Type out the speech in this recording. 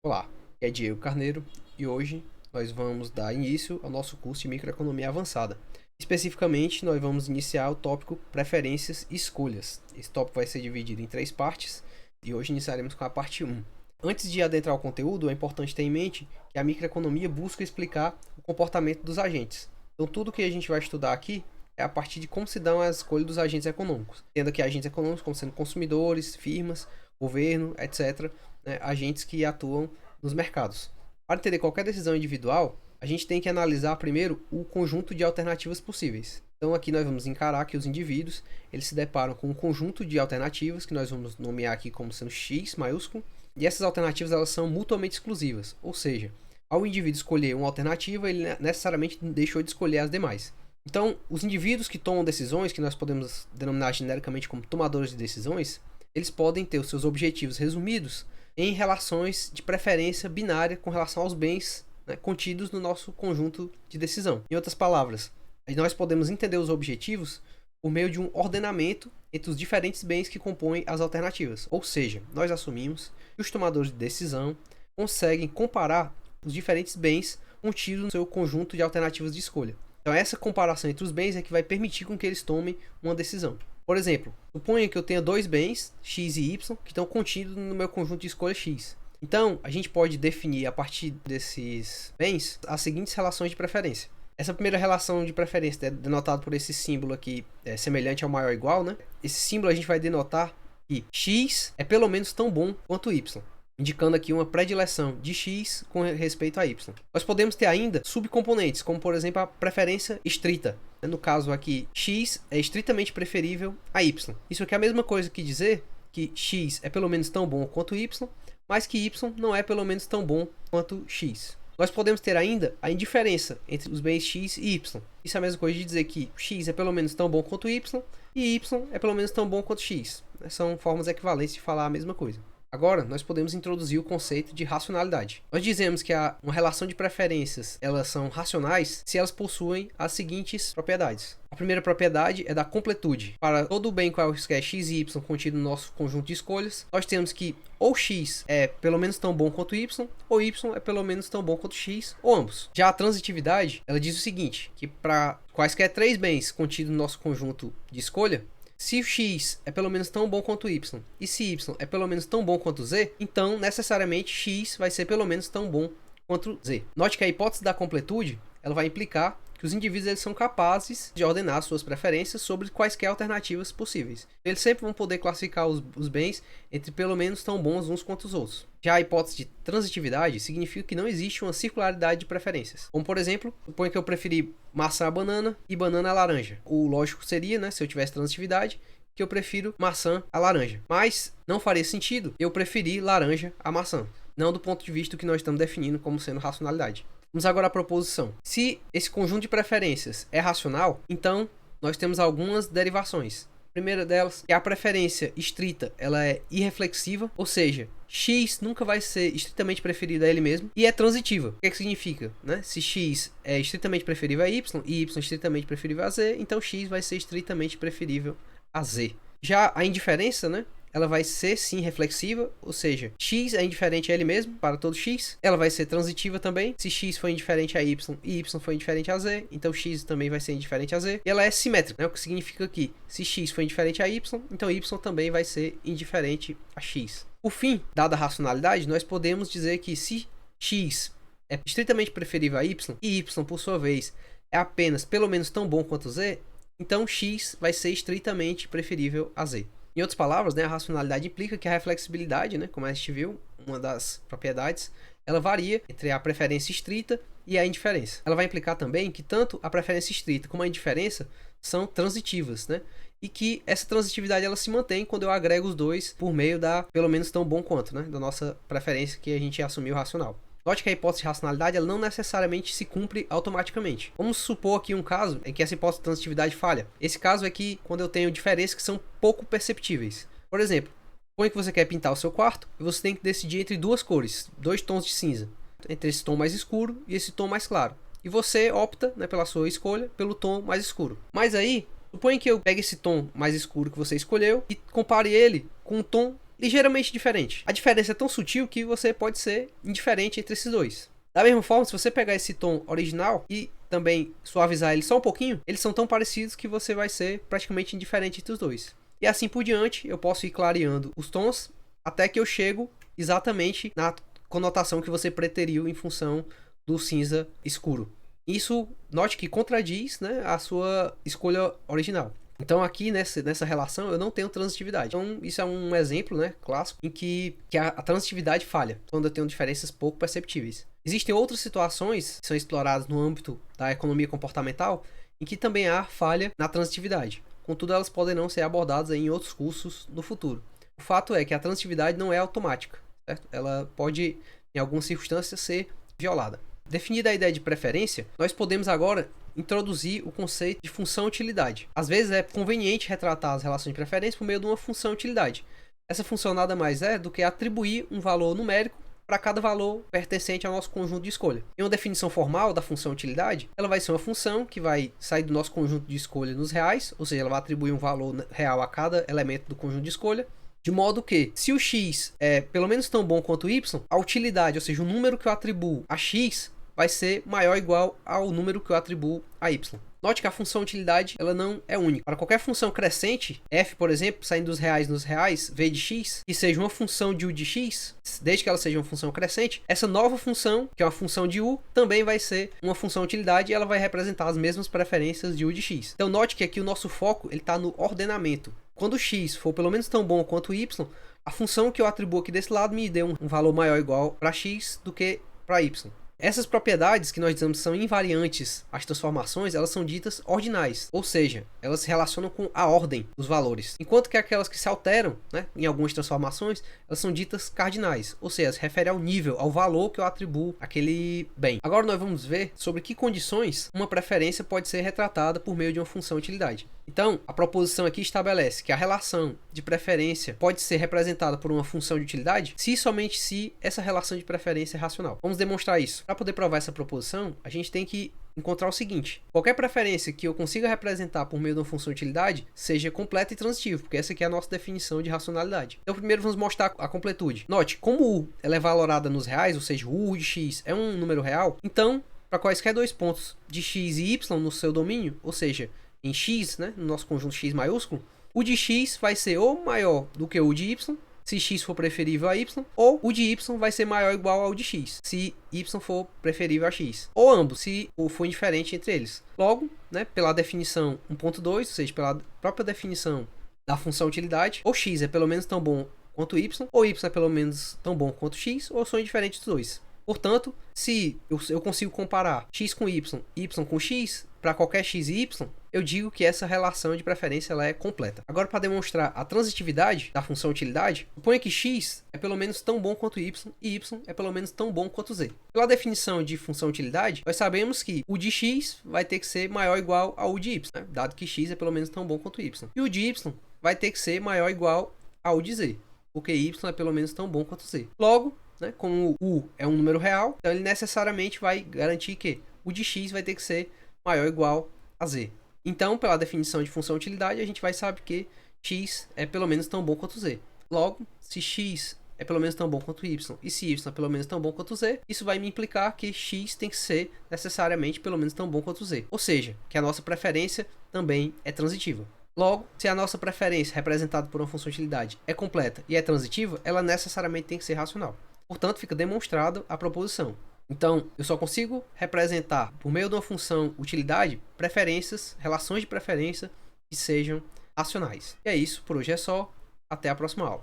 Olá, aqui é Diego Carneiro e hoje nós vamos dar início ao nosso curso de Microeconomia Avançada. Especificamente, nós vamos iniciar o tópico Preferências e Escolhas. Esse tópico vai ser dividido em 3 partes e hoje iniciaremos com a parte 1. Antes de adentrar o conteúdo, é importante ter em mente que a microeconomia busca explicar o comportamento dos agentes. Então, tudo que a gente vai estudar aqui é a partir de como se dão as escolhas dos agentes econômicos, tendo aqui agentes econômicos como sendo consumidores, firmas, governo, etc., agentes que atuam nos mercados. Para entender qualquer decisão individual, a gente tem que analisar primeiro o conjunto de alternativas possíveis. Então aqui nós vamos encarar que os indivíduos eles se deparam com um conjunto de alternativas que nós vamos nomear aqui como sendo X maiúsculo, e essas alternativas elas são mutuamente exclusivas, ou seja, ao indivíduo escolher uma alternativa, ele necessariamente deixou de escolher as demais. Então, os indivíduos que tomam decisões, que nós podemos denominar genericamente como tomadores de decisões, eles podem ter os seus objetivos resumidos em relações de preferência binária com relação aos bens contidos no nosso conjunto de decisão. Em outras palavras, nós podemos entender os objetivos por meio de um ordenamento entre os diferentes bens que compõem as alternativas. Ou seja, nós assumimos que os tomadores de decisão conseguem comparar os diferentes bens contidos no seu conjunto de alternativas de escolha. Então essa comparação entre os bens é que vai permitir com que eles tomem uma decisão. Por exemplo, suponha que eu tenha dois bens, X e Y, que estão contidos no meu conjunto de escolha X. Então, a gente pode definir a partir desses bens as seguintes relações de preferência. Essa primeira relação de preferência é denotada por esse símbolo aqui, semelhante ao maior ou igual, né? Esse símbolo a gente vai denotar que X é pelo menos tão bom quanto Y, indicando aqui uma predileção de X com respeito a Y. Nós podemos ter ainda subcomponentes, como por exemplo a preferência estrita. No caso aqui, X é estritamente preferível a Y. Isso aqui é a mesma coisa que dizer que X é pelo menos tão bom quanto Y, mas que Y não é pelo menos tão bom quanto X. Nós podemos ter ainda a indiferença entre os bens X e Y. Isso é a mesma coisa de dizer que X é pelo menos tão bom quanto Y e Y é pelo menos tão bom quanto X. São formas equivalentes de falar a mesma coisa. Agora, nós podemos introduzir o conceito de racionalidade. Nós dizemos que uma relação de preferências elas são racionais se elas possuem as seguintes propriedades. A primeira propriedade é da completude. Para todo o bem qualquer x e y contido no nosso conjunto de escolhas, nós temos que ou x é pelo menos tão bom quanto y, ou y é pelo menos tão bom quanto x, ou ambos. Já a transitividade, ela diz o seguinte, que para quaisquer três bens contidos no nosso conjunto de escolha, se o x é pelo menos tão bom quanto y e se y é pelo menos tão bom quanto z, então necessariamente x vai ser pelo menos tão bom quanto z. Note que a hipótese da completude ela vai implicar que os indivíduos eles são capazes de ordenar suas preferências sobre quaisquer alternativas possíveis. Eles sempre vão poder classificar os bens entre pelo menos tão bons uns quanto os outros. Já a hipótese de transitividade significa que não existe uma circularidade de preferências. Como por exemplo, suponha que eu preferi maçã a banana e banana a laranja. O lógico seria, se eu tivesse transitividade, que eu prefiro maçã a laranja. Mas não faria sentido eu preferir laranja a maçã. Não do ponto de vista que nós estamos definindo como sendo racionalidade. Vamos agora à proposição. Se esse conjunto de preferências é racional, então nós temos algumas derivações. A primeira delas é a preferência estrita, ela é irreflexiva, ou seja, x nunca vai ser estritamente preferido a ele mesmo e é transitiva. O que é que significa? Se x é estritamente preferível a y e y é estritamente preferível a z, então x vai ser estritamente preferível a z. Já a indiferença, ela vai ser sim reflexiva, ou seja, x é indiferente a ele mesmo, para todo x. Ela vai ser transitiva também, se x for indiferente a y e y for indiferente a z, então x também vai ser indiferente a z. E ela é simétrica, o que significa que se x for indiferente a y, então y também vai ser indiferente a x. Por fim, dada a racionalidade, nós podemos dizer que se x é estritamente preferível a y e y, por sua vez, é apenas pelo menos tão bom quanto z, então x vai ser estritamente preferível a z. Em outras palavras, a racionalidade implica que a reflexibilidade, como a gente viu, uma das propriedades, ela varia entre a preferência estrita e a indiferença. Ela vai implicar também que tanto a preferência estrita como a indiferença são transitivas, e que essa transitividade ela se mantém quando eu agrego os dois por meio da pelo menos tão bom quanto, da nossa preferência que a gente assumiu racional. Note que a hipótese de racionalidade ela não necessariamente se cumpre automaticamente. Vamos supor aqui um caso em que essa hipótese de transitividade falha. Esse caso é que quando eu tenho diferenças que são pouco perceptíveis. Por exemplo, suponha que você quer pintar o seu quarto e você tem que decidir entre duas cores, dois tons de cinza, entre esse tom mais escuro e esse tom mais claro. E você opta, pela sua escolha, pelo tom mais escuro. Mas aí, suponha que eu pegue esse tom mais escuro que você escolheu e compare ele com um tom ligeiramente diferente. A diferença é tão sutil que você pode ser indiferente entre esses dois. Da mesma forma, se você pegar esse tom original e também suavizar ele só um pouquinho, eles são tão parecidos que você vai ser praticamente indiferente entre os dois. E assim por diante, eu posso ir clareando os tons até que eu chego exatamente na conotação que você preteriu em função do cinza escuro. Isso, note que contradiz, né, a sua escolha original. Então aqui nessa relação eu não tenho transitividade. Então isso é um exemplo, né, clássico em que a transitividade falha, quando eu tenho diferenças pouco perceptíveis. Existem outras situações que são exploradas no âmbito da economia comportamental em que também há falha na transitividade. Contudo, elas poderão ser abordadas em outros cursos no futuro. O fato é que a transitividade não é automática, certo? Ela pode, em algumas circunstâncias, ser violada. Definida a ideia de preferência, nós podemos agora introduzir o conceito de função-utilidade. Às vezes é conveniente retratar as relações de preferência por meio de uma função-utilidade. Essa função nada mais é do que atribuir um valor numérico para cada valor pertencente ao nosso conjunto de escolha. Em uma definição formal da função-utilidade, ela vai ser uma função que vai sair do nosso conjunto de escolha nos reais, ou seja, ela vai atribuir um valor real a cada elemento do conjunto de escolha, de modo que, se o x é pelo menos tão bom quanto o y, a utilidade, ou seja, o número que eu atribuo a x, vai ser maior ou igual ao número que eu atribuo a y. Note que a função utilidade ela não é única. Para qualquer função crescente, f, por exemplo, saindo dos reais nos reais, v de x, que seja uma função de u de x, desde que ela seja uma função crescente, essa nova função, que é uma função de u, também vai ser uma função utilidade e ela vai representar as mesmas preferências de u de x. Então note que aqui o nosso foco está no ordenamento. Quando x for pelo menos tão bom quanto y, a função que eu atribuo aqui desse lado me deu um valor maior ou igual para x do que para y. Essas propriedades que nós dizemos são invariantes às transformações, elas são ditas ordinais, ou seja, elas se relacionam com a ordem dos valores, enquanto que aquelas que se alteram, né, em algumas transformações, elas são ditas cardinais, ou seja, se refere ao nível, ao valor que eu atribuo àquele bem. Agora nós vamos ver sobre que condições uma preferência pode ser retratada por meio de uma função utilidade. Então, a proposição aqui estabelece que a relação de preferência pode ser representada por uma função de utilidade se e somente se essa relação de preferência é racional. Vamos demonstrar isso. Para poder provar essa proposição, a gente tem que encontrar o seguinte: qualquer preferência que eu consiga representar por meio de uma função de utilidade seja completa e transitiva, porque essa aqui é a nossa definição de racionalidade. Então, primeiro vamos mostrar a completude. Note, como u ela é valorada nos reais, ou seja, u de x é um número real, então, para quaisquer dois pontos de x e y no seu domínio, ou seja, em x, né, no nosso conjunto x maiúsculo, o de x vai ser ou maior do que o de y, se x for preferível a y, ou o de y vai ser maior ou igual ao de x, se y for preferível a x, ou ambos, se for indiferente entre eles. Logo, né, pela definição 1.2, ou seja, pela própria definição da função utilidade, ou x é pelo menos tão bom quanto y, ou y é pelo menos tão bom quanto x, ou são indiferentes dos dois. Portanto, se eu consigo comparar x com y, y com x, para qualquer x e y, eu digo que essa relação de preferência ela é completa. Agora, para demonstrar a transitividade da função utilidade, suponha que x é pelo menos tão bom quanto y e y é pelo menos tão bom quanto z. Pela definição de função utilidade, nós sabemos que o de x vai ter que ser maior ou igual ao de y, né? Dado que x é pelo menos tão bom quanto y. E o de y vai ter que ser maior ou igual ao de z, porque y é pelo menos tão bom quanto z. Logo, né, como o u é um número real, então ele necessariamente vai garantir que o de x vai ter que ser maior ou igual a z. Então, pela definição de função utilidade, a gente vai saber que x é pelo menos tão bom quanto z. Logo, se x é pelo menos tão bom quanto y e se y é pelo menos tão bom quanto z, isso vai me implicar que x tem que ser necessariamente pelo menos tão bom quanto z. Ou seja, que a nossa preferência também é transitiva. Logo, se a nossa preferência representada por uma função utilidade é completa e é transitiva, ela necessariamente tem que ser racional. Portanto, fica demonstrada a proposição. Então, eu só consigo representar, por meio de uma função utilidade, preferências, relações de preferência que sejam racionais. E é isso, por hoje é só. Até a próxima aula.